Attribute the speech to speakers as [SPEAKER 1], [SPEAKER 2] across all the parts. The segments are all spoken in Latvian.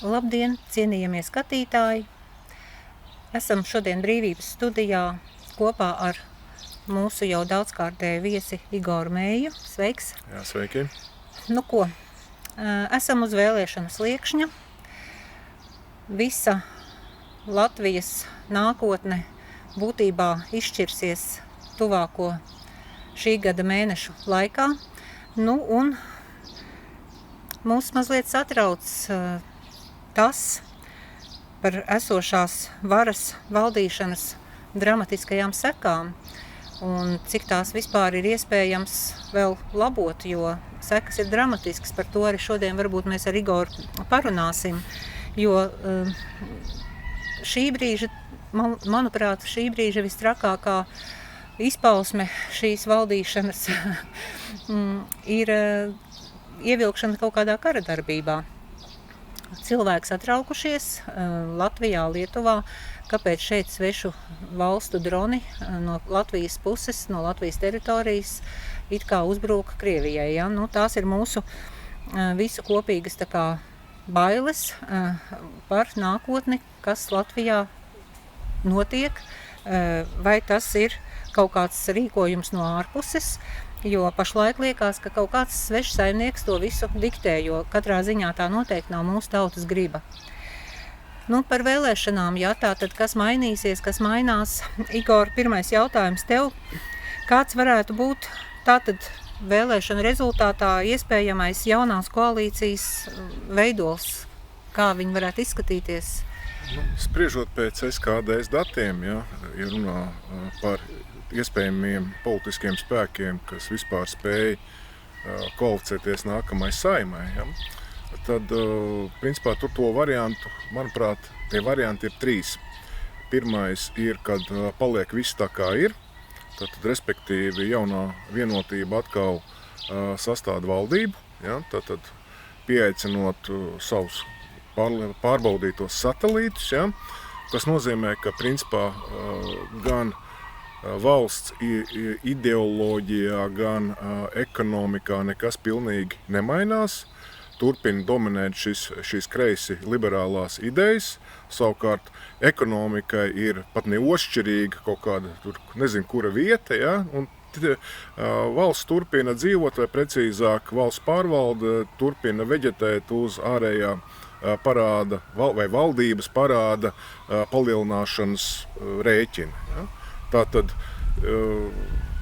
[SPEAKER 1] Labdien, cienījamie skatītāji! Esam šodien Brīvības studijā kopā ar mūsu jau daudzkārtēju viesi Igoru Mēju. Sveiks!
[SPEAKER 2] Jā, sveiki!
[SPEAKER 1] Nu ko, esam uz vēlēšanu sliekšņa. Visa Latvijas nākotne būtībā izšķirsies tuvāko šī gada mēnešu laikā. Nu un mūs mazliet satrauc tas par esošās varas valdīšanas dramatiskajām sekām un cik tās vispār ir iespējams vēl labot, jo sekas ir dramatiskas. Par to arī šodien varbūt mēs ar Igoru parunāsim, jo šī brīža, manuprāt, šī brīža vistrakākā izpausme šīs valdīšanas ir ievilkšana kaut kādā kara darbībā. Cilvēki satraukušies Latvijā, Lietuvā, kāpēc šeit svešu valstu droni no Latvijas puses, no Latvijas teritorijas it kā uzbruka Krievijai. Ja? Nu, tās ir mūsu visu kopīgas tā kā bailes par nākotni, kas Latvijā notiek, vai tas ir kaut kāds rīkojums no ārpuses, jo pašlaik liekas, ka kaut kāds svešs saimnieks to visu diktē, jo katrā ziņā tā noteikti nav mūsu tautas griba. Nu, par vēlēšanām, jā, tātad kas mainīsies, kas mainās. Igor, pirmais jautājums tev. Kāds varētu būt tātad vēlēšana rezultātā iespējamais jaunās koalīcijas veidols? Kā viņi varētu izskatīties?
[SPEAKER 2] Spriežot pēc SKDS datiem, ja runā par iespējamiem politiskiem spēkiem, kas vispār spēja kvalificēties nākamai saimai, ja, tad, principā, tur to variantu, manuprāt, tie varianti ir trīs. Pirmais ir, kad paliek viss tā kā ir, tad respektīvi jaunā vienotība atkal sastāda valdību, ja, tad pieaicinot savus pārbaudītos satelītus, ja, tas nozīmē, ka, principā, gan valsts ideoloģijā, gan ekonomikā nekas pilnīgi nemainās. Turpina dominēt šīs kreisi liberālās idejas. Savukārt ekonomikai ir pat neošķirīga kaut kāda, tur nezinu, kura vieta, ja? Un valsts turpina dzīvot, vai precīzāk valsts pārvalde turpina veģetēt uz ārējā parāda vai valdības parāda palielināšanas rēķina. Ja? Tātad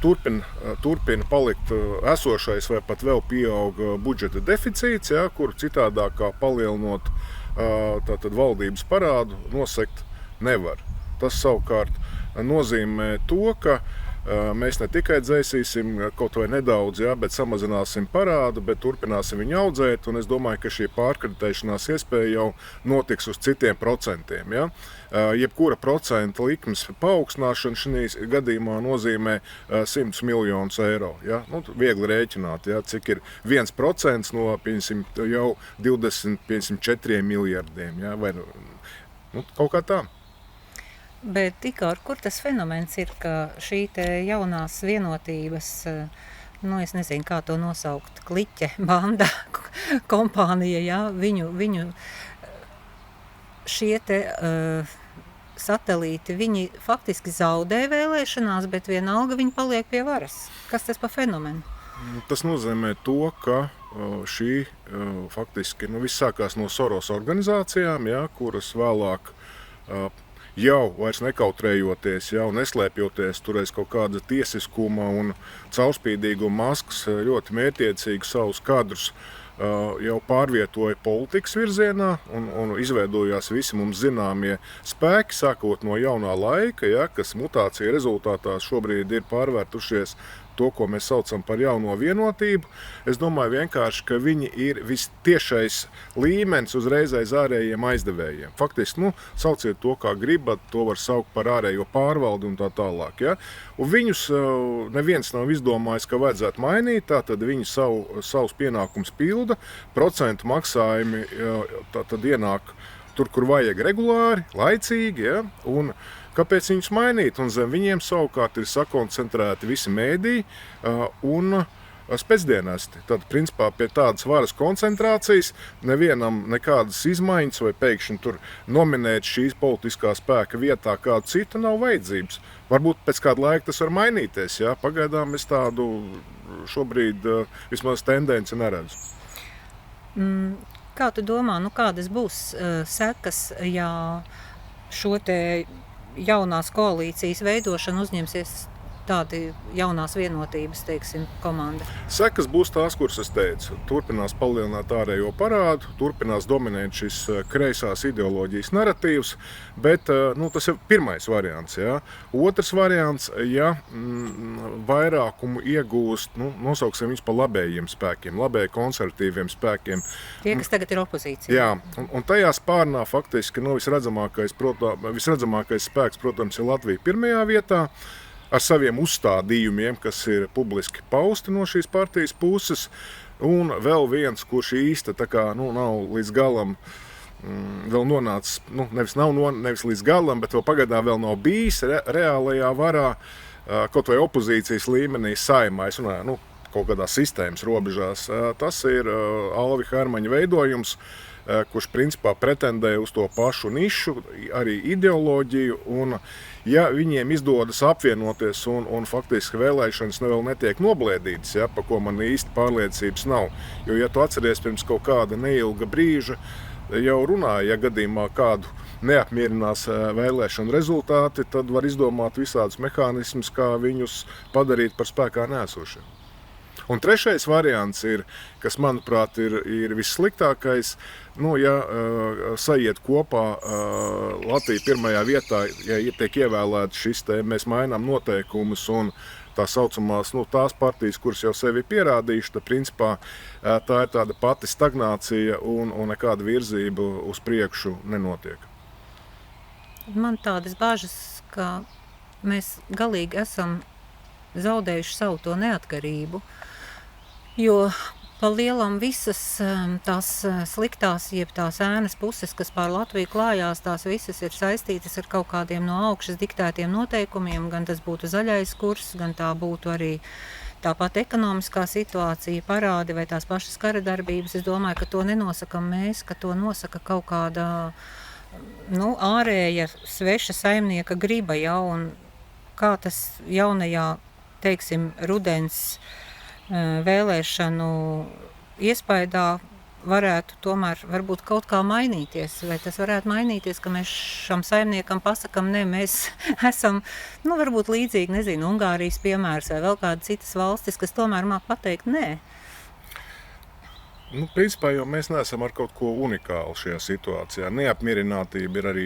[SPEAKER 2] turpina palikt esošais vai pat vēl pieauga budžeta deficīts, ja, kur citādāk kā palielinot tātad valdības parādu nosegt nevar. Tas savukārt nozīmē to, ka mēs ne tikai dzēsīsim kaut vai nedaudz, ja, bet samazināsim parādu, bet turpināsim viņu audzēt, un es domāju, ka šī pārkreditēšanās iespēja jau notiks uz citiem procentiem. Ja. Jebkura procenta likmes paaugstināšana šī gadījumā nozīmē 100 miljonus eiro. Ja. Nu, viegli rēķināt, ja, cik ir 1% no jau 24 miljardiem, ja, vai kaut kā tā.
[SPEAKER 1] Bet, Igor, kur tas fenomens ir, ka šī te jaunās vienotības, es nezinu, kā to nosaukt, kliķe, banda, kompānija, ja, viņu šie te satelīti, viņi faktiski zaudē vēlēšanās, bet vienalga viņi paliek pie varas. Kas tas par fenomenu?
[SPEAKER 2] Tas nozīmē to, ka šī faktiski viss sākās no Soros organizācijām, ja, kuras vēlāk jau vairs nekautrējoties, jau neslēpjoties turēs kaut kāda tiesiskuma un caurspīdīguma maskas, ļoti mērķiecīgi savus kadrus jau pārvietoja politikas virzienā un izveidojās visi mums zināmie spēki, sākot no jaunā laika, ja, kas mutācija rezultātā šobrīd ir pārvērtušies to, ko mēs saucam par jauno vienotību. Es domāju vienkārši, ka viņi ir vistiešais līmenis uzreiz aiz ārējiem aizdevējiem. Faktiski, sauciet to, kā gribat, to var saukt par ārējo pārvaldi un tā tālāk. Ja? Un viņus neviens nav izdomājis, ka vajadzētu mainīt, tātad viņi savus pienākumus pilda, procentu maksājumi tātad ienāk tur, kur vajag regulāri, laicīgi, ja? Un kāpēc viņus mainīt? Un zem viņiem savukārt ir sakoncentrēti visi mēdīji un spēcdienesti. Tad, principā, pie tādas varas koncentrācijas nevienam nekādas izmaiņas vai pēkšņi tur nominēt šīs politiskā spēka vietā kādu citu nav vajadzības. Varbūt pēc kāda laika tas var mainīties. Ja? Pagaidām es tādu šobrīd vismaz tendenci neredzu.
[SPEAKER 1] Kā tu domā, kādas būs sekas, ja šo te jaunās koalīcijas veidošanu uzņemsies tādi jaunās vienotības, teiksim, komanda?
[SPEAKER 2] Sekas būs tās, kuras es teicu. Turpinās palielināt ārējo parādu, turpinās dominēt šis kreisās ideoloģijas naratīvs, bet tas ir pirmais variants. Ja. Otrs variants, ja vairākumu iegūst, nosauksim viņus par labējiem spēkiem, labēji konservatīviem spēkiem.
[SPEAKER 1] Tie, kas tagad ir opozīcija.
[SPEAKER 2] Jā, un tajā spārnā faktiski visredzamākais spēks, protams, ir Latvija pirmajā vietā, ar saviem uzstādījumiem, kas ir publiski pausti no šīs partijas puses, un vēl viens, kurš īsti nav līdz galam vēl nonācis, nevis līdz galam, bet vēl pagaidām vēl nav bijis reālajā varā, kaut vai opozīcijas līmenī Saeimā, es runāju, kaut kādā sistēmas robežās. Tas ir Alvi Hermaņa veidojums, kurš principā pretendē uz to pašu nišu, arī ideoloģiju, un ja viņiem izdodas apvienoties un faktiski vēlēšanas vēl netiek noblēdītas, par ko man īsti pārliecības nav, jo, ja tu atceries pirms kaut kāda neilga brīža, jau runāja, ja gadījumā kādu neapmierinās vēlēšanu rezultāti, tad var izdomāt visādus mehānismus, kā viņus padarīt par spēkā nēsošiem. Un trešais variants ir, kas, manuprāt, ir vissliktākais, ja sajiet kopā Latvija pirmajā vietā, ja tiek ievēlēta šis te, mēs mainām noteikumus un tā saucamās, tās partijas, kuras jau sevi pierādījuši, tad principā tā ir tāda pati stagnācija un nekāda virzība uz priekšu nenotiek.
[SPEAKER 1] Man tādas bažas, ka mēs galīgi esam zaudējuši savu to neatkarību, jo pa lielam visas tās sliktās, jeb tās ēnas puses, kas pār Latviju klājās, tās visas ir saistītas ar kaut kādiem no augšas diktētiem noteikumiem, gan tas būtu zaļais kurs, gan tā būtu arī tāpat ekonomiskā situācija, parādi vai tās pašas kara darbības. Es domāju, ka to nenosakam mēs, ka to nosaka kaut kāda ārēja sveša saimnieka griba, un kā tas jaunajā, teiksim, rudens vēlēšanu iespaidā varētu tomēr varbūt kaut kā mainīties. Vai tas varētu mainīties, ka mēs šam saimniekam pasakam, ne, mēs esam, varbūt līdzīgi, nezinu, Ungārijas piemērs vai vēl kāda citas valstis, kas tomēr māk pateikt nē.
[SPEAKER 2] Principā jau mēs neesam ar kaut ko unikālu šajā situācijā. Neapmierinātība ir arī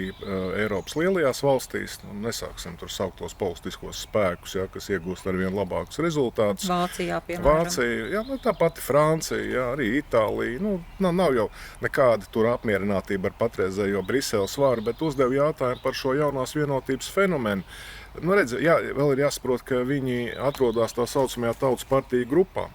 [SPEAKER 2] Eiropas lielajās valstīs. Nesāksim tur saukt tos politiskos spēkus, kas iegūst ar vien labākus rezultātus.
[SPEAKER 1] Vācijā, piemēram.
[SPEAKER 2] Vācija, tā pati Francija, arī Itālija. Nav jau nekāda tur apmierinātība ar patreizējo Briseles varu, bet uzdev jautājumu par šo jaunās vienotības fenomenu. Vēl ir jāsaprot, ka viņi atrodas tā saucamajā Tautas partiju grupā.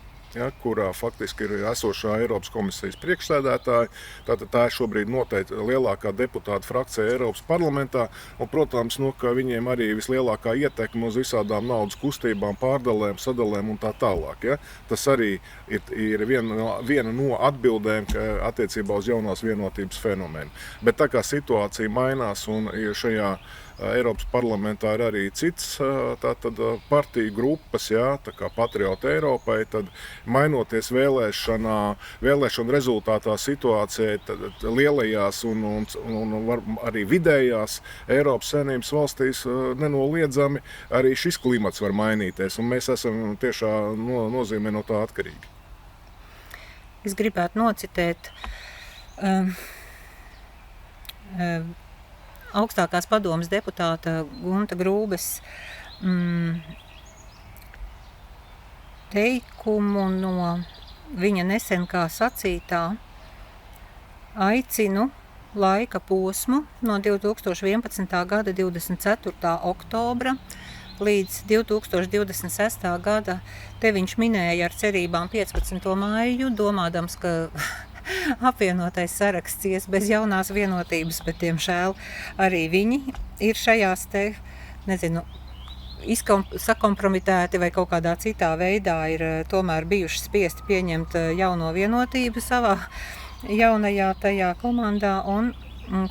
[SPEAKER 2] Kurā faktiski ir esošā Eiropas komisijas priekšsēdētāja. Tātad tā ir šobrīd noteikti lielākā deputāta frakcija Eiropas parlamentā. Un, protams, ka viņiem arī vislielākā ietekme uz visādām naudas kustībām, pārdalēm, sadalēm un tā tālāk. Tas arī ir viena no atbildēm attiecībā uz jaunās vienotības fenomenu. Bet tā kā situācija mainās un šajā Eiropas parlamentā ir arī citas partiju grupas, tā kā Patrioti Eiropai, tad mainoties vēlēšanu rezultātā situācijai lielajās un arī vidējās Eiropas Savienības valstīs nenoliedzami arī šis klimats var mainīties, un mēs esam tiešā nozīmē no tā atkarīgi.
[SPEAKER 1] Es gribētu nocitēt augstākās padomes deputāta Gunta Grūbes teikumu no viņa nesen kā sacītā: aicinu laika posmu no 2011. gada 24. oktobra līdz 2026. gada, te viņš minēja ar cerībām 15. māju, domādams, ka apvienotais saraksts ies bez jaunās vienotības, bet, diemžēl, arī viņi ir šajās te, sakompromitēti vai kaut kādā citā veidā ir tomēr bijuši spiesti pieņemt jauno vienotību savā jaunajā tajā komandā. Un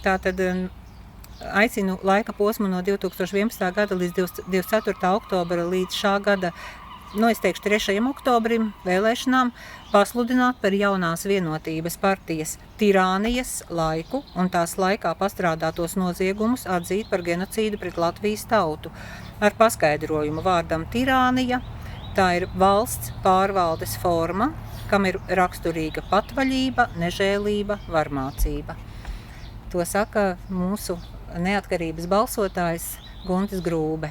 [SPEAKER 1] tātad aicinu laika posmu no 2011. gada līdz 24. oktobra līdz šā gada, es teikšu 3. oktobrim vēlēšanām pasludināt par jaunās vienotības partijas tirānijas laiku un tās laikā pastrādātos noziegumus atzīt par genocīdu pret Latvijas tautu. Ar paskaidrojumu vārdam tirānija, tā ir valsts pārvaldes forma, kam ir raksturīga patvaļība, nežēlība, varmācība. To saka mūsu neatkarības balsotājs Guntis Grūbe.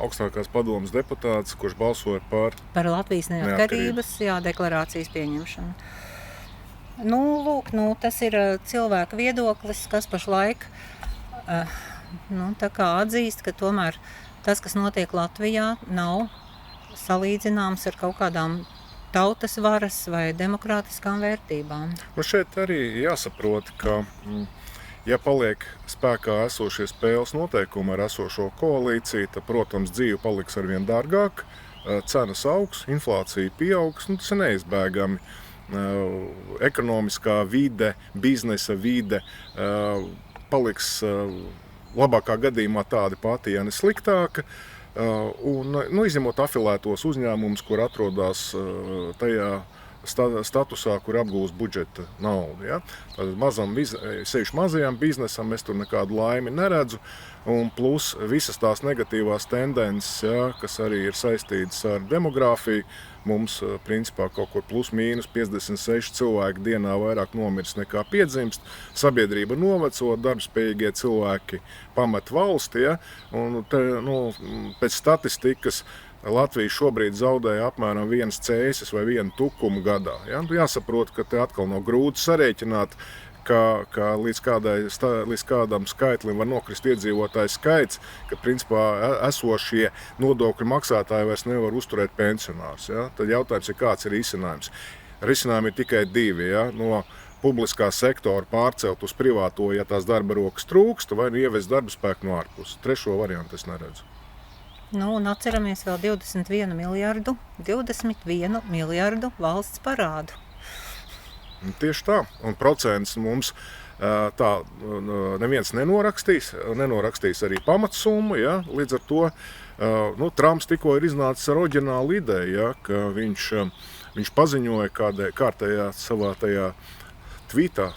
[SPEAKER 2] Augstākās padomes deputāts, kurš balsoja par
[SPEAKER 1] Latvijas neatkarības deklarācijas pieņemšanu. Lūk, tas ir cilvēka viedoklis, kas pašlaik tā kā atzīst, ka tomēr tas, kas notiek Latvijā, nav salīdzināms ar kaut kādām tautas varas vai demokrātiskām vērtībām.
[SPEAKER 2] Šeit arī jāsaprot, ka ja paliek spēkā esošie spēles noteikumi ar esošo koalīciju, tad, protams, dzīve paliks arvien dārgāk, cenas augs, inflācija pieaugs, tas ir neizbēgami. Ekonomiskā vide, biznesa vide paliks labākā gadījumā tāda pati, ja ne sliktāka. Izņemot afilētos uzņēmumus, kur atrodas tajā statusā, kur apgūst budžeta naudu. Ja? Sevišķi mazajām biznesam es tur nekādu laimi neredzu. Un plus visas tās negatīvās tendences, kas arī ir saistītas ar demogrāfiju, mums principā kaut kur plus mīnus 56 cilvēki dienā vairāk nomirst nekā piedzimst. Sabiedrība noveco, darbspējīgie cilvēki pamet valsti. Ja? Un pēc statistikas Latvija šobrīd zaudēja apmēram 1 cēsis vai 1 tukumu gadā. Ja? Jāsaprot, ka te atkal nav grūti sarēķināt, ka līdz kādam skaitlim var nokrist iedzīvotāju skaits, ka principā esošie nodokļu maksātāji vairs nevar uzturēt pensionārus. Ja? Tad jautājums ir, kāds ir risinājums. Risinājumi ir tikai 2. Ja? No publiskā sektora pārcelt uz privāto, ja tās darba rokas trūkst, vai ievest darba spēku no ārpuses. 3. variantu es neredzu.
[SPEAKER 1] Un atceramies vēl 21 miljardu valsts parādu.
[SPEAKER 2] Tieši tā. Un procents mums tā neviens nenorakstīs arī pamatsummu. Ja? Līdz ar to Trumps tikko ir iznācis ar oriģinālu ideju, ja? Ka viņš paziņoja kārtējā savā tajā tvītā,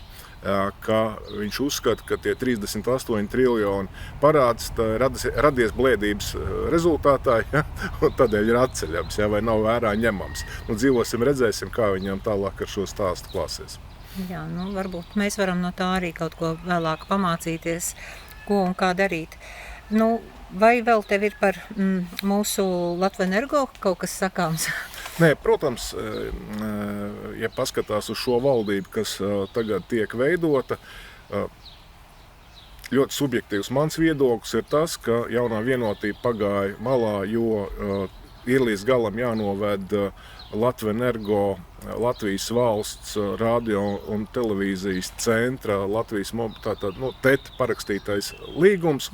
[SPEAKER 2] ka viņš uzskata, ka tie 38 triljoni parāds radies blēdības rezultātā, ja? Un tādēļ ir atceļams, ja? Vai nav vērā ņemams. Dzīvosim, redzēsim, kā viņam tālāk ar šo stāstu klāsies.
[SPEAKER 1] Jā, varbūt mēs varam no tā arī kaut ko vēlāk pamācīties, ko un kā darīt. Vai vēl tev ir par mūsu Latvenergo kaut kas sakāms?
[SPEAKER 2] Nē, protams, ja paskatās uz šo valdību, kas tagad tiek veidota, ļoti subjektīvs mans viedoklis ir tas, ka jaunā vienotība pagāja malā, jo ir līdz galam jānoved Latvenergo, Latvijas valsts radio un televīzijas centra, Latvijas TET parakstītais līgums.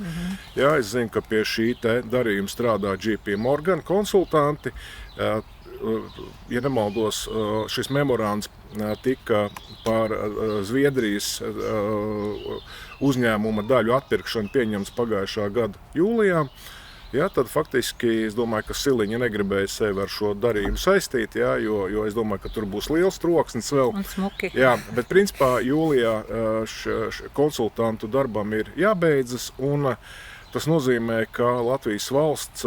[SPEAKER 2] Jā, es zinu, ka pie šī darījuma strādā JP Morgan konsultanti. Ja nemaldos, šis memorands tika par Zviedrijas uzņēmuma daļu atpirkšanu pieņemts pagājušā gada jūlijā. Ja, tad faktiski es domāju, ka Siliņa negribēja sevi ar šo darījumu saistīt, ja, jo es domāju, ka tur būs liels troksnis vēl.
[SPEAKER 1] Un smuki.
[SPEAKER 2] Jā, bet principā jūlijā konsultantu darbam ir jābeidzas, un tas nozīmē, ka Latvijas valsts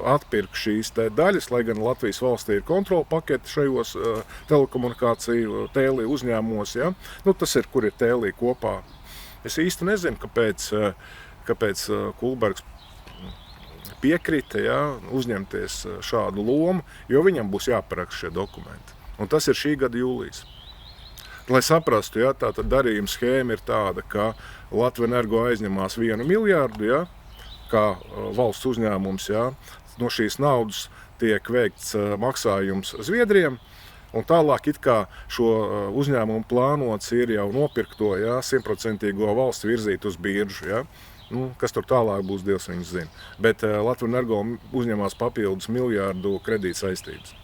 [SPEAKER 2] atpirk šīs daļas, lai gan Latvijas valstī ir kontrola pakete šajos telekomunikāciju tēlī uzņēmumos. Ja? Tas ir, kur ir tēlī kopā. Es īsti nezinu, kāpēc Kulbergs piekrita, ja, uzņemties šādu lomu, jo viņam būs jāparaksta šie dokumenti. Un tas ir šī gada jūlijas. Lai saprastu, ja, tātad darījuma schēma ir tāda, ka Latvenergo aizņemās 1 miljārdu, ja, kā valsts uzņēmums. Ja, no šīs naudas tiek veikts maksājums Zviedriem, un tālāk it kā šo uzņēmumu plānots ir jau nopirkto, ja, 100% valsts virzīt uz biržu. Ja. Kas tur tālāk būs, Dievs viņus zina. Bet Latvenergo uzņemās papildus miljardu kredīt saistības.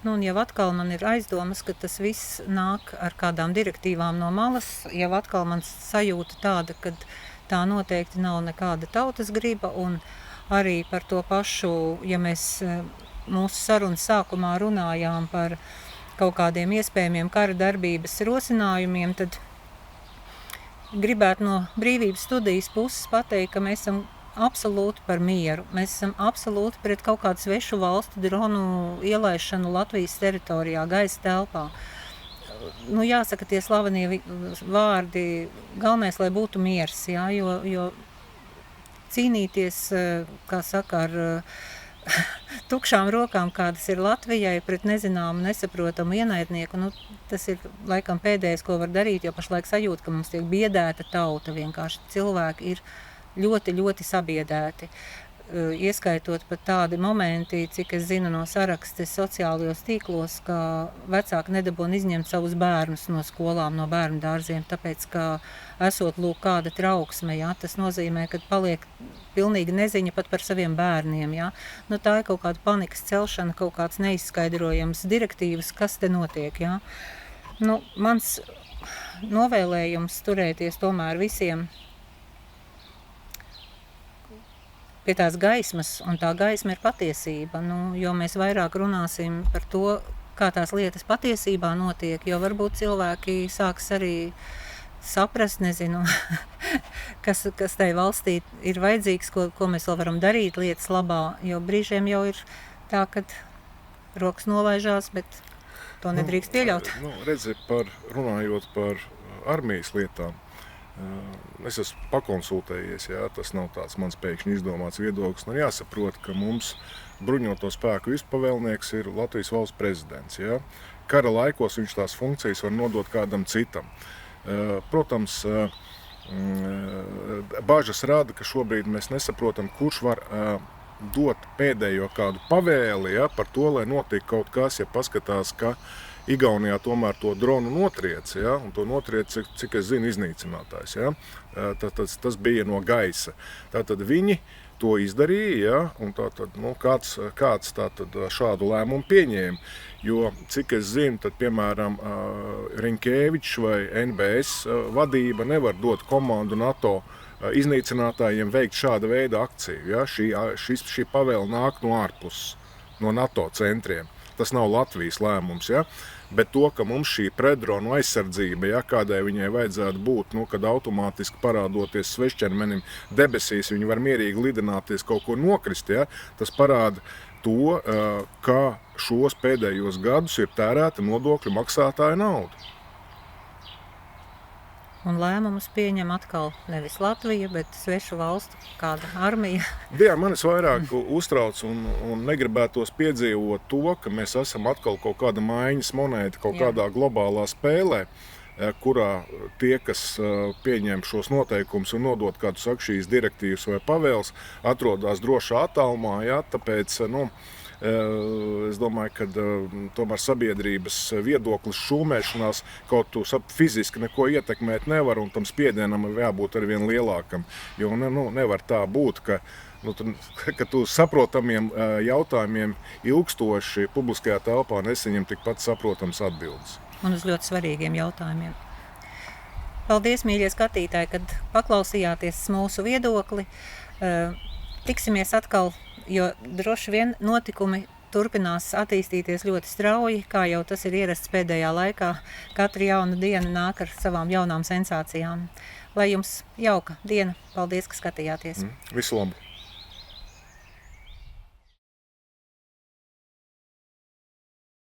[SPEAKER 1] Un jau atkal man ir aizdomas, ka tas viss nāk ar kādām direktīvām no malas. Jau atkal man sajūta tāda, ka tā noteikti nav nekāda tautas griba. Un arī par to pašu, ja mēs mūsu sarunas sākumā runājām par kaut kādiem iespējamiem kara darbības rosinājumiem, tad gribētu no Brīvības studijas puses pateikt, ka mēs esam absolūti par mieru. Mēs esam absolūti pret kaut kādu svešu valstu dronu ielaišanu Latvijas teritorijā, gaisa telpā. Jāsaka tie slavenie vārdi, galvenais, lai būtu miers, jā, jo cīnīties, kā saka, ar tukšām rokām, kādas ir Latvijai, pret nezināmu, nesaprotamu ienaidnieku, tas ir laikam pēdējais, ko var darīt, jo pašlaik sajūt, ka mums tiek biedēta tauta, vienkārši cilvēki ir ļoti, ļoti sabiedēti. Ieskaitot pat tādi momenti, cik es zinu no sarakstes sociālajos tīklos, ka vecāki nedabūna izņemt savus bērnus no skolām, no bērnu dārziem, tāpēc, ka esot lūk kāda trauksme, jā, tas nozīmē, ka paliek pilnīgi neziņa pat par saviem bērniem, jā. Tā ir kaut kāda panikas celšana, kaut kāds neizskaidrojams direktīvas, kas te notiek, jā. Mans novēlējums turēties tomēr visiem pie tās gaismas, un tā gaisma ir patiesība, jo mēs vairāk runāsim par to, kā tās lietas patiesībā notiek, jo varbūt cilvēki sāks arī saprast, nezinu, kas tai valstī ir vajadzīgs, ko mēs vēl varam darīt lietas labā, jo brīžiem jau ir tā, kad rokas nolaižās, bet to nedrīkst pieļaut.
[SPEAKER 2] Redzi, runājot par armijas lietām, es esmu pakonsultējies, jā, tas nav tāds mans pēkšņi izdomāts viedoklis. Jāsaprot, ka mums bruņoto spēku vispavēlnieks ir Latvijas valsts prezidents. Jā. Kara laikos viņš tās funkcijas var nodot kādam citam. Protams, bažas rada, ka šobrīd mēs nesaprotam, kurš var dot pēdējo kādu pavēli, jā, par to, lai notiek kaut kas, ja paskatās, ka Igaunijā tomēr to dronu notriec, ja, un to notriec, cik es zinu, iznīcinātājs. Ja. Tas bija no gaisa. Tātad viņi to izdarīja, ja, un tātad, kāds šādu lēmumu pieņēma. Jo, cik es zinu, tad, piemēram, Rinkēvičs vai NBS vadība nevar dot komandu NATO iznīcinātājiem veikt šāda veida akciju. Ja. Šī pavēle nāk no ārpuses, no NATO centriem. Tas nav Latvijas lēmums, ja? Bet to, ka mums šī predronu aizsardzība, ja, kādai viņai vajadzētu būt, kad automātiski parādoties svešķermenim debesīs, viņi var mierīgi lidināties, kaut ko nokrist, ja? Tas parāda to, kā šos pēdējos gadus ir tērēta nodokļu maksātāja nauda.
[SPEAKER 1] Un lēmumus pieņem atkal nevis Latvija, bet svešu valstu kāda armija.
[SPEAKER 2] Jā, manis vairāk uztrauc un negribētos piedzīvot to, ka mēs esam atkal kaut kāda maiņas monēta, kaut kādā globālā spēlē, kurā tie, kas pieņem šos noteikumus un nodot kādu šīs direktīvas vai pavēles, atrodas drošā attālumā, jā, tāpēc, es domāju, ka tomēr sabiedrības viedoklis šūmēšanās kaut tu fiziski neko ietekmēt nevar, un tam spiedienam ir jābūt arvien lielākam. Jo nevar tā būt, ka tu saprotamiem jautājumiem ilgstoši publiskajā telpā nesaņem tikpat saprotams atbildes.
[SPEAKER 1] Un uz ļoti svarīgiem jautājumiem. Paldies, mīļie skatītāji, kad paklausījāties mūsu viedokli. Tiksimies atkal, jo droši vien notikumi turpinās attīstīties ļoti strauji, kā jau tas ir ierasts pēdējā laikā. Katra jauna diena nāk ar savām jaunām sensācijām. Lai jums jauka diena. Paldies, ka skatījāties.
[SPEAKER 2] Visu labu!